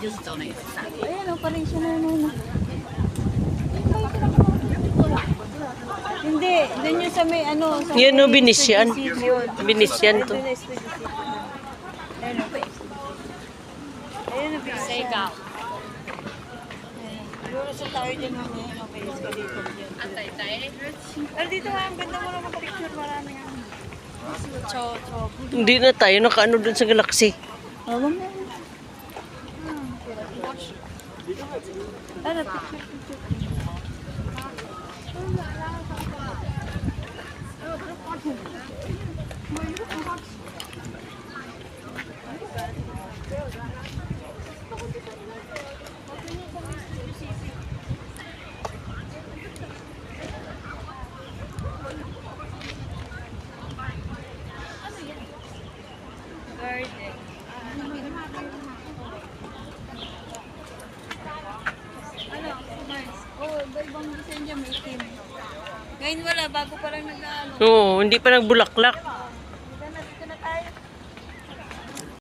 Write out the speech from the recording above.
Ayan o, parin siya na. Hindi, dun yung sa may ano. Sa Yan o, may Venetian. Expedition. Venetian to. Ito na Expedition. Ayan o. Ayan o, Venetian. Siguro sa tayo dyan mamaya, mapayos ka dito. Pero dito nga, ang ganda mo naman picture, marami nga. Hindi na tayo nakaano dun sa galaxy. Oh, mamaya. Ano, picture. Garden. Ano? Mars. Oh, iba-ibang design dyan, may itim. Ngayon wala, bago pa lang nag-ano. Oo, hindi pa nagbulaklak.